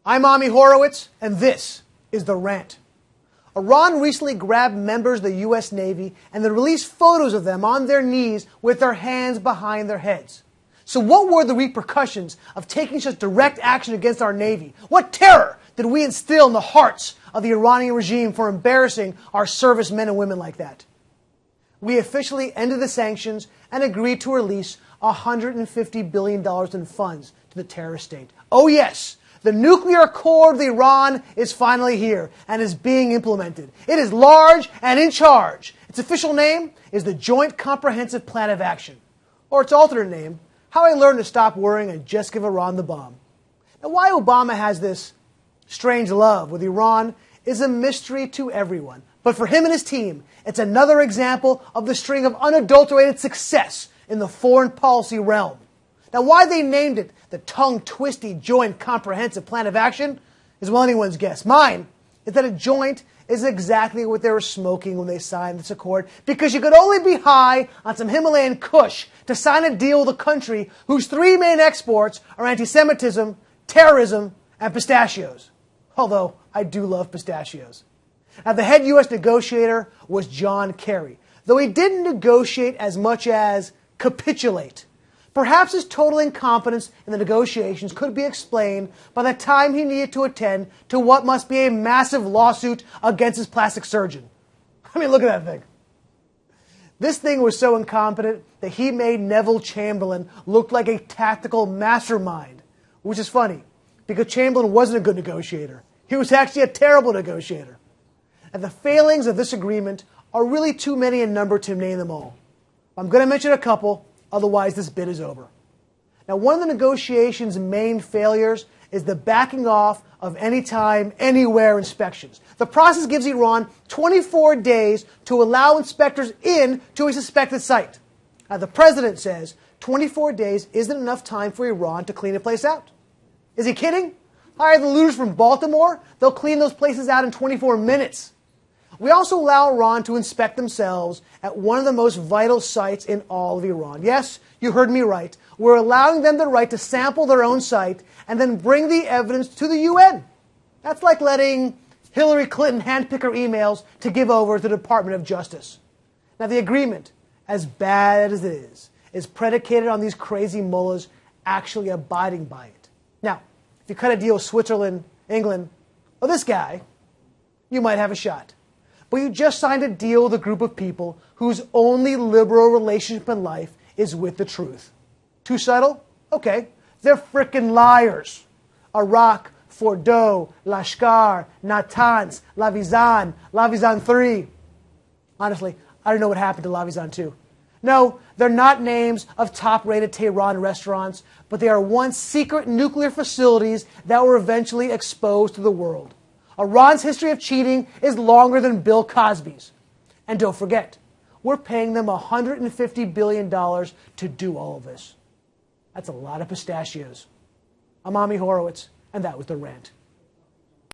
I'm Ami Horowitz, and this is The Rant. Iran recently grabbed members of the U.S. Navy and then released photos of them on their knees with their hands behind their heads. So what were the repercussions of taking such direct action against our Navy? What terror did we instill in the hearts of the Iranian regime for embarrassing our servicemen and women like that? We officially ended the sanctions and agreed to release $150 billion in funds to the terrorist state. Oh yes, the nuclear accord with Iran is finally here and is being implemented. It is large and in charge. Its official name is the Joint Comprehensive Plan of Action, or its alternate name, How I Learned to Stop Worrying and Just Give Iran the Bomb. Now, why Obama has this strange love with Iran is a mystery to everyone. But for him and his team, it's another example of the string of unadulterated success in the foreign policy realm. Now, why they named it the tongue-twisty Joint Comprehensive Plan of Action is well anyone's guess. Mine is that a joint is exactly what they were smoking when they signed this accord, because you could only be high on some Himalayan kush to sign a deal with a country whose three main exports are anti-Semitism, terrorism, and pistachios. Although, I do love pistachios. Now, the head U.S. negotiator was John Kerry, though he didn't negotiate as much as capitulate. Perhaps his total incompetence in the negotiations could be explained by the time he needed to attend to what must be a massive lawsuit against his plastic surgeon. I mean, look at that thing. This thing was so incompetent that he made Neville Chamberlain look like a tactical mastermind, which is funny, because Chamberlain wasn't a good negotiator. He was actually a terrible negotiator. And the failings of this agreement are really too many in number to name them all. I'm going to mention a couple. Otherwise, this bit is over. Now, one of the negotiations' main failures is the backing off of anytime, anywhere inspections. The process gives Iran 24 days to allow inspectors in to a suspected site. Now, the president says 24 days isn't enough time for Iran to clean a place out. Is he kidding? Hire the looters from Baltimore. They'll clean those places out in 24 minutes. We also allow Iran to inspect themselves at one of the most vital sites in all of Iran. Yes, you heard me right. We're allowing them the right to sample their own site and then bring the evidence to the UN. That's like letting Hillary Clinton handpick her emails to give over to the Department of Justice. Now, the agreement, as bad as it is predicated on these crazy mullahs actually abiding by it. Now, if you cut a deal with Switzerland, England, or this guy, you might have a shot. But you just signed a deal with a group of people whose only liberal relationship in life is with the truth. Too subtle? Okay. They're frickin' liars. Iraq, Fordo, Lashkar, Natanz, Lavizan 3. Honestly, I don't know what happened to Lavizan 2. No, they're not names of top-rated Tehran restaurants, but they are once secret nuclear facilities that were eventually exposed to the world. Iran's history of cheating is longer than Bill Cosby's. And don't forget, we're paying them $150 billion to do all of this. That's a lot of pistachios. I'm Ami Horowitz, and that was The Rant.